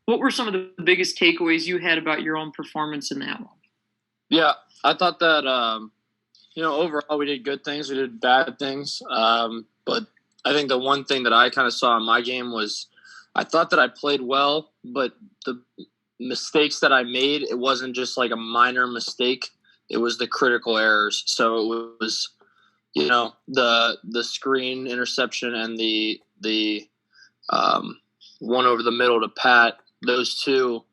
What were some of the biggest takeaways you had about your own performance in that one? Yeah, I thought that, overall we did good things. We did bad things. But I think the one thing that I kind of saw in my game was I thought that I played well, but the mistakes that I made, it wasn't just like a minor mistake. It was the critical errors. So it was, the screen interception and the one over the middle to Pat. Those two,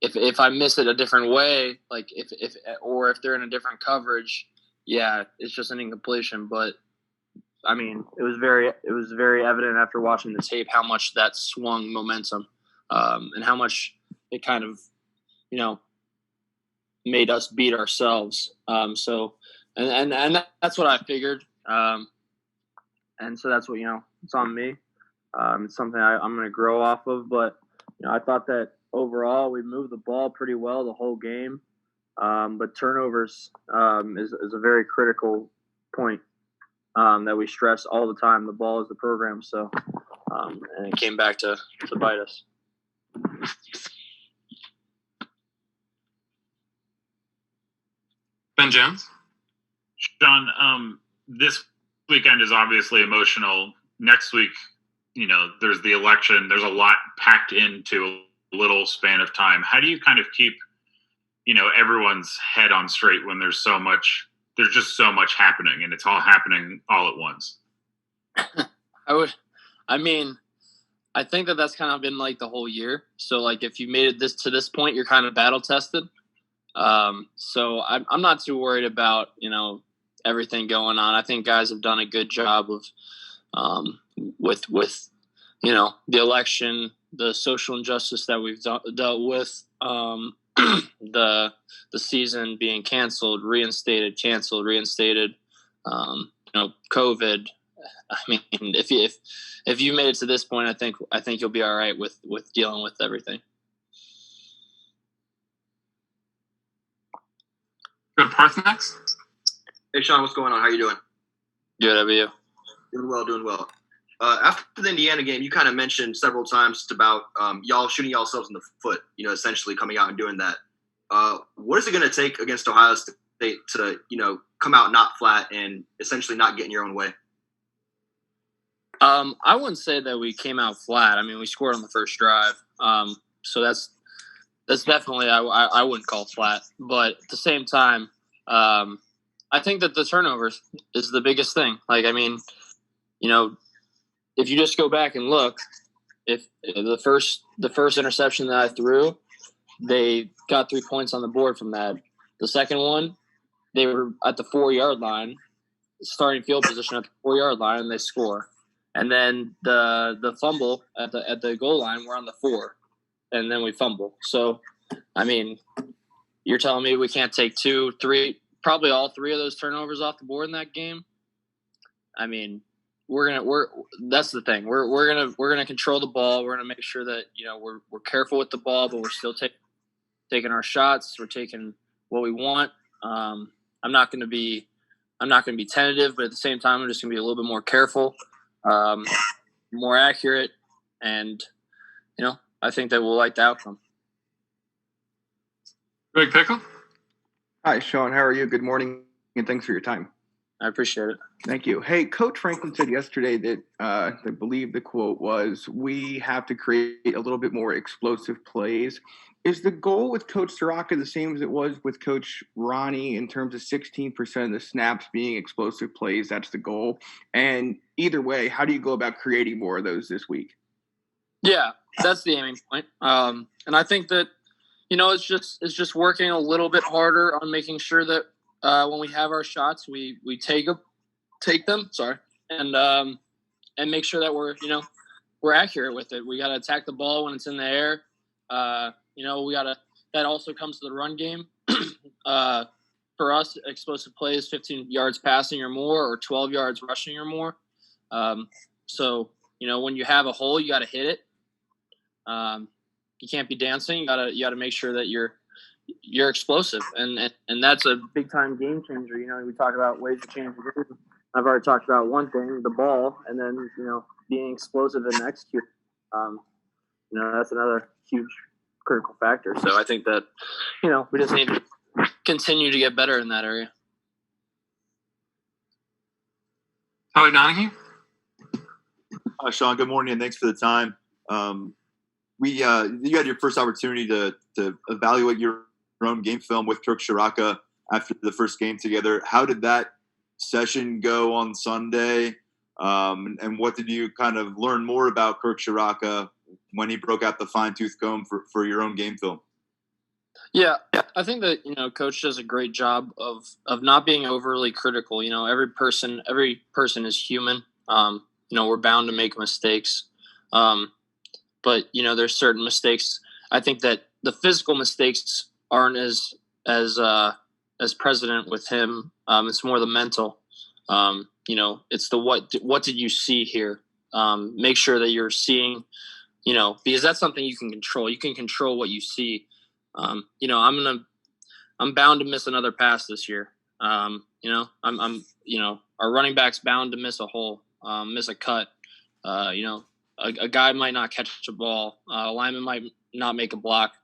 if I miss it a different way, like if they're in a different coverage, yeah, it's just an incompletion. But I mean, it was very evident after watching the tape how much that swung momentum, and how much it kind of, made us beat ourselves. So that's what I figured. And so that's what, it's on me. It's something I'm going to grow off of. But, I thought that overall we moved the ball pretty well the whole game. But turnovers is a very critical point that we stress all the time. The ball is the program. So, and it came back to bite us. Ben Jones? Sean, this weekend is obviously emotional. Next week, there's the election. There's a lot packed into a little span of time. How do you kind of keep, everyone's head on straight when there's just so much happening and it's all happening all at once? I think that's kind of been like the whole year. So like if you made it to this point, you're kind of battle tested. So I'm not too worried about, everything going on. I think guys have done a good job of, with the election, the social injustice that we've dealt with, the season being canceled, reinstated, COVID. I mean, if you made it to this point, I think you'll be all right with dealing with everything. Go to Parth next. Hey, Sean, what's going on? How you doing? Good, how are you? Doing well. After the Indiana game, you kind of mentioned several times about y'all shooting yourselves in the foot, essentially coming out and doing that. What is it going to take against Ohio State to, come out not flat and essentially not get in your own way? I wouldn't say that we came out flat. I mean, we scored on the first drive. So that's definitely I wouldn't call flat. But at the same time, I think that the turnovers is the biggest thing. Like, I mean, if you just go back and look, if the first interception that I threw, they got 3 points on the board from that. The second one, they were at the 4-yard line, starting field position at the 4-yard line, and they score. And then the fumble at the goal line, we're on the 4, and then we fumble. So, I mean, you're telling me we can't take 2, 3, probably all 3 of those turnovers off the board in that game? I mean, that's the thing. We're gonna control the ball. We're gonna make sure that we're careful with the ball, but we're still taking our shots. We're taking what we want. I'm not gonna be tentative, but at the same time, I'm just gonna be a little bit more careful, more accurate, and I think that we'll like the outcome. Greg Pickle? Hi, Sean. How are you? Good morning, and thanks for your time. I appreciate it. Thank you. Hey, Coach Franklin said yesterday that I believe the quote was, "We have to create a little bit more explosive plays." Is the goal with Coach Soraka the same as it was with Coach Ronnie in terms of 16% of the snaps being explosive plays? That's the goal. And either way, how do you go about creating more of those this week? Yeah, that's the aiming point. And I think that it's just working a little bit harder on making sure that when we have our shots, we take them. Sorry, and make sure that we're accurate with it. We got to attack the ball when it's in the air. That also comes to the run game. For us, explosive plays, 15 yards passing or more, or 12 yards rushing or more. So when you have a hole, you got to hit it. You can't be dancing. You gotta make sure that you're explosive, and that's a big time game changer. We talk about ways to change the game. I've already talked about one thing, the ball, and then being explosive and execute. That's another huge critical factor. So I think that, we just need to continue to get better in that area. Tyler Donahue? Sean, good morning, and thanks for the time. You had your first opportunity to evaluate your own game film with Kirk Shiraka after the first game together. How did that session go on Sunday? And what did you kind of learn more about Kirk Shiraka when he broke out the fine-tooth comb for your own game film? Yeah, I think that, Coach does a great job of not being overly critical. Every person is human. We're bound to make mistakes. But, there's certain mistakes. I think that the physical mistakes aren't as present with him. It's more the mental. It's the what did you see here? Make sure that you're seeing, because that's something you can control. You can control what you see. I'm bound to miss another pass this year. Our running back's bound to miss a hole, miss a cut. A guy might not catch a ball. A lineman might not make a block,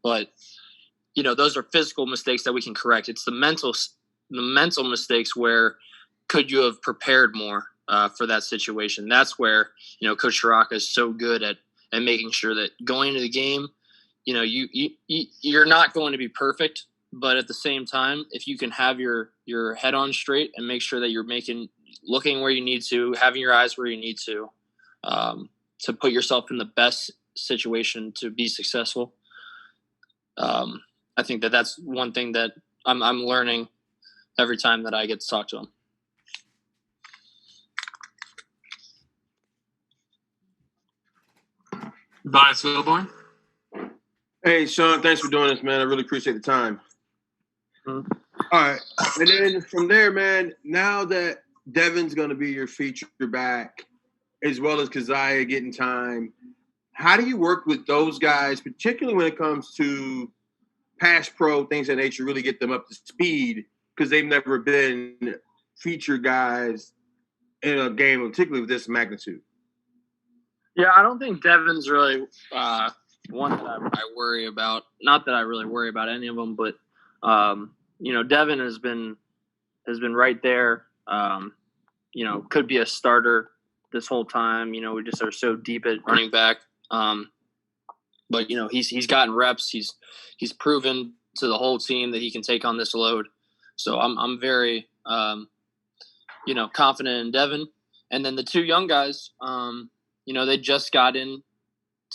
but those are physical mistakes that we can correct. It's the mental mistakes where could you have prepared more for that situation? That's where Coach Shiraka is so good at making sure that going into the game, you're not going to be perfect, but at the same time, if you can have your head on straight and make sure that you're looking where you need to, having your eyes where you need to put yourself in the best situation to be successful. I think that that's one thing that I'm learning every time that I get to talk to him. Bias Wilborn? Hey, Sean, thanks for doing this, man. I really appreciate the time. Mm-hmm. All right. And then from there, man, now that Devlin's going to be your feature back, as well as Keziah getting time, how do you work with those guys, particularly when it comes to pass pro, things of that nature, really get them up to speed because they've never been feature guys in a game, particularly with this magnitude? Yeah, I don't think Devlin's really one that I worry about. Not that I really worry about any of them, but Devlin has been right there. Could be a starter this whole time. We just are so deep at running back. But he's gotten reps. He's proven to the whole team that he can take on this load. So I'm very confident in Devlin. And then the two young guys, they just got into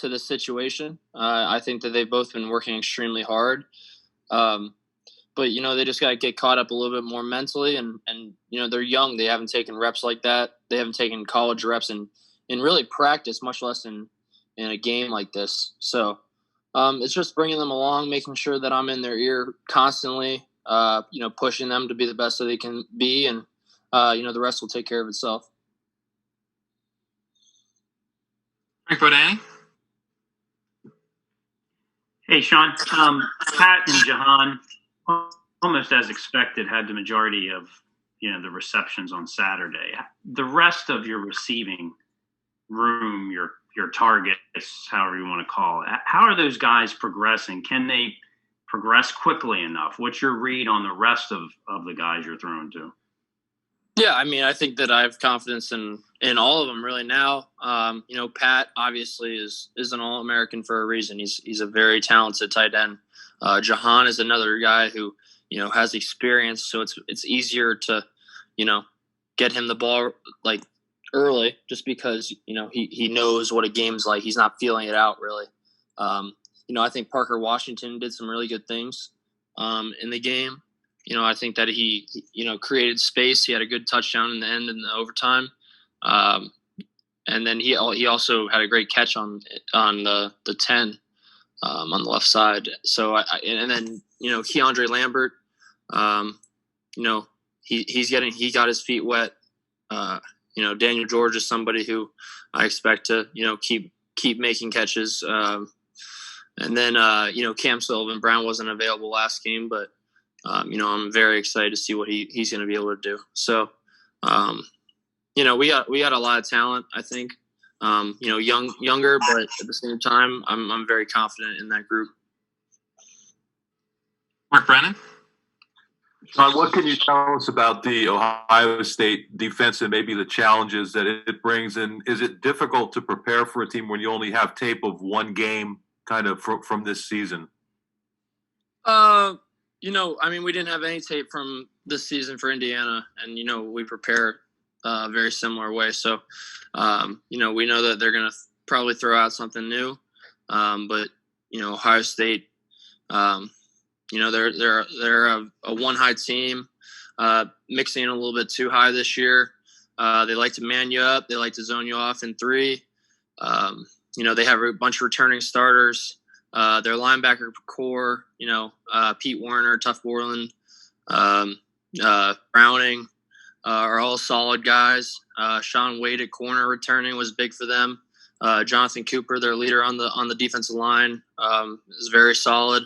the situation. I think that they've both been working extremely hard. But they just got to get caught up a little bit more mentally, and they're young. They haven't taken reps like that. They haven't taken college reps in really practice, much less in a game like this. So it's just bringing them along, making sure that I'm in their ear constantly, pushing them to be the best that they can be, and the rest will take care of itself. Frank Bodani? Hey, Sean. Pat and Jahan, almost as expected, had the majority of the receptions on Saturday. The rest of your receiving room, your targets, however you want to call it, how are those guys progressing? Can they progress quickly enough? What's your read on the rest of the guys you're throwing to? Yeah, I think that I have confidence in all of them really now. Pat obviously is an All-American for a reason. He's a very talented tight end. Jahan is another guy who has experience, so it's easier to get him the ball like early, just because he knows what a game's like. He's not feeling it out really. I think Parker Washington did some really good things in the game. I think that he created space. He had a good touchdown in the end in the overtime. And then he also had a great catch on the 10 on the left side. So and then Keandre Lambert, he got his feet wet. Daniel George is somebody who I expect to keep making catches. And then Cam Sullivan Brown wasn't available last game, but I'm very excited to see what he's going to be able to do. So we got a lot of talent, I think. younger, but at the same time, I'm very confident in that group. Mark Brennan. Sean, what can you tell us about the Ohio State defense and maybe the challenges that it brings? And is it difficult to prepare for a team when you only have tape of one game kind of from this season? We didn't have any tape from this season for Indiana, and, we prepare a very similar way. So, we know that they're going to probably throw out something new. But, Ohio State, they're a one high team, mixing in a little bit too high this year. They like to man you up. They like to zone you off in three. They have a bunch of returning starters. Their linebacker core, Pete Werner, Tuff Borland, Browning, are all solid guys. Sean Wade at corner returning was big for them. Jonathan Cooper, their leader on the defensive line, is very solid.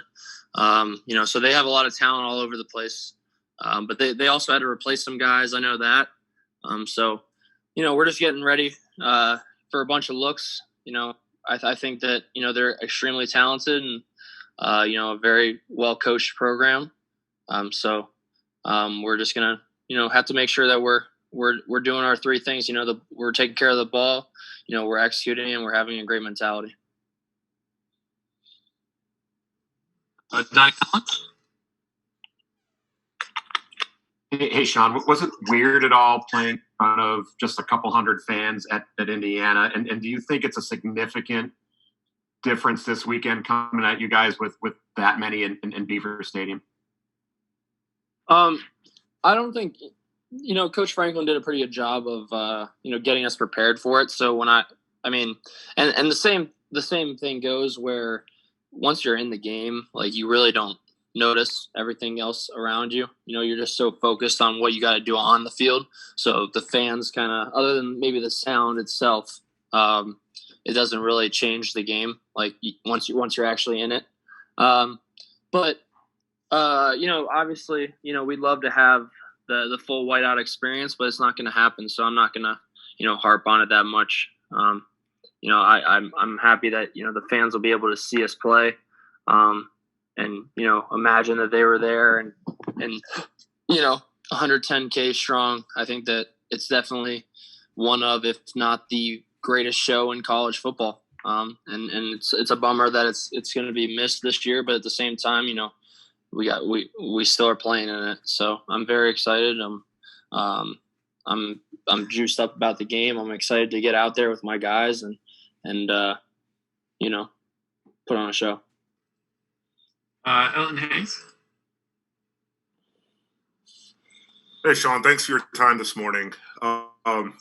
So they have a lot of talent all over the place. But they also had to replace some guys. I know that. We're just getting ready for a bunch of looks. I think that, they're extremely talented and, a very well-coached program. We're just going to, have to make sure that we're doing our three things. We're taking care of the ball, we're executing, and we're having a great mentality. Donnie Collins. Hey, Sean, was it weird at all playing in front of just a couple hundred fans at Indiana? And do you think it's a significant difference this weekend coming at you guys with that many in Beaver Stadium? I don't think, Coach Franklin did a pretty good job of, getting us prepared for it. So and the same thing goes where once you're in the game, like, you really don't notice everything else around you. You're just so focused on what you got to do on the field. So the fans kind of, other than maybe the sound itself, it doesn't really change the game. Like, once you're actually in it. Obviously, we'd love to have the full whiteout experience, but it's not going to happen. So I'm not going to, harp on it that much. I'm happy that, the fans will be able to see us play. And, imagine that they were there and 110K strong. I think that it's definitely one of, if not the greatest show in college football. And it's a bummer that it's going to be missed this year, but at the same time, we still are playing in it. So I'm very excited. I'm juiced up about the game. I'm excited to get out there with my guys and put on a show. Elton Hayes. Hey, Sean, thanks for your time this morning. So I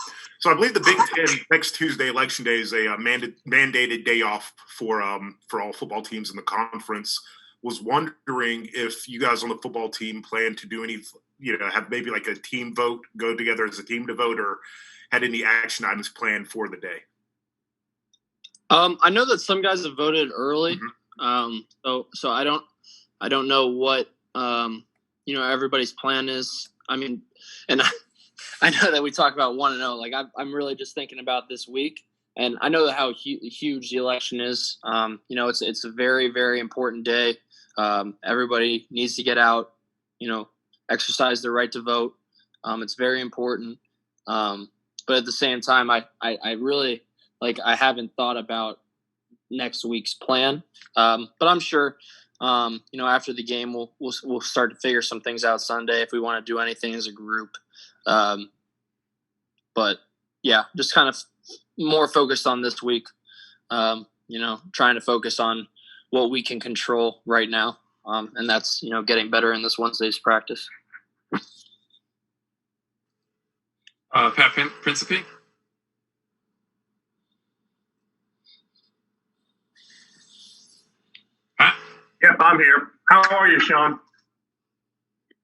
believe the Big Ten next Tuesday, Election Day, is a mandated day off for all football teams in the conference. Was wondering if you guys on the football team plan to do any, have maybe like a team vote, go together as a team to vote, or had any action items planned for the day? I know that some guys have voted early. Mm-hmm. So I don't know what, everybody's plan is. I mean, and I know that we talk about 1-0. Like, I'm really just thinking about this week, and I know how huge the election is. It's a very, very important day. Everybody needs to get out, exercise their right to vote. It's very important. But at the same time, I really, I haven't thought about next week's plan. But I'm sure, after the game, we'll start to figure some things out Sunday if we want to do anything as a group. But yeah, just kind of more focused on this week, trying to focus on what we can control right now. And that's, getting better in this Wednesday's practice. Pat Principe. Pat? Yep, I'm here. How are you, Sean?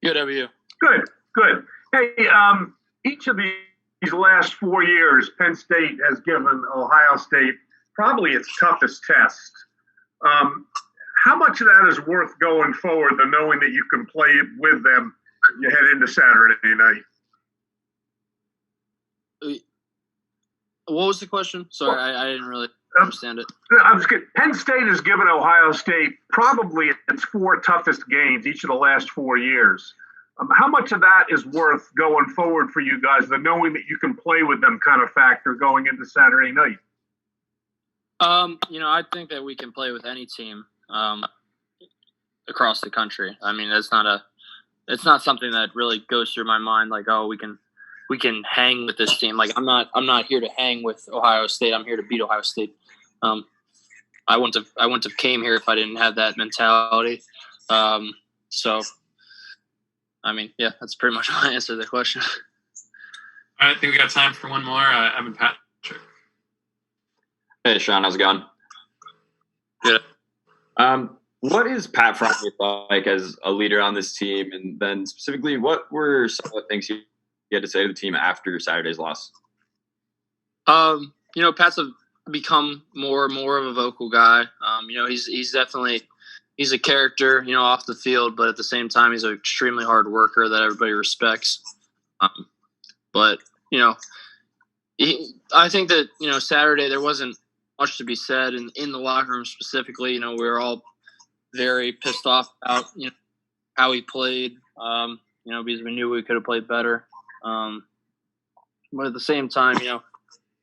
Good, how are you? Good. Hey, each of these last 4 years, Penn State has given Ohio State probably its toughest test. How much of that is worth going forward than knowing that you can play with them as you head into Saturday night? What was the question? Sorry, I didn't really understand it. I'm just kidding. Penn State has given Ohio State probably its 4 toughest games each of the last 4 years. How much of that is worth going forward for you guys, the knowing that you can play with them kind of factor going into Saturday night? I think that we can play with any team across the country. I mean, it's not something that really goes through my mind. Like, oh, we can hang with this team. Like, I'm not here to hang with Ohio State. I'm here to beat Ohio State. I wouldn't have came here if I didn't have that mentality. So, I mean, yeah, that's pretty much my answer to the question. All right, I think we got time for one more. Evan Patrick. Hey, Sean, how's it going? Good. What is Pat Fryermuth like as a leader on this team? And then specifically, what were some of the things you had to say to the team after Saturday's loss? Pat's become more and more of a vocal guy. He's definitely he's a character, off the field, but at the same time, he's an extremely hard worker that everybody respects. But I think that Saturday there wasn't much to be said in the locker room specifically. We were all very pissed off about how he played. Because we knew we could have played better. But at the same time,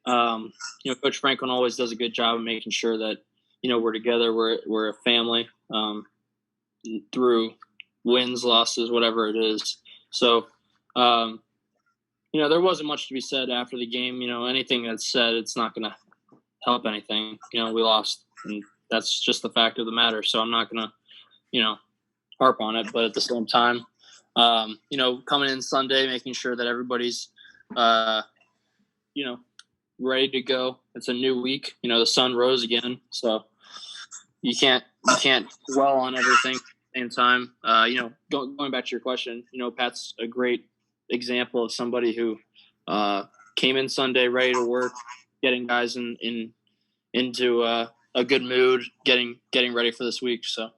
Coach Franklin always does a good job of making sure that we're together. We're a family through wins, losses, whatever it is. So, there wasn't much to be said after the game. Anything that's said, it's not going to help anything. We lost, and that's just the fact of the matter. So I'm not going to, harp on it. But at the same time, coming in Sunday, making sure that everybody's, ready to go. It's a new week. The sun rose again, so you can't dwell on everything at the same time. Going back to your question, Pat's a great example of somebody who came in Sunday ready to work, getting guys into a good mood, getting ready for this week. So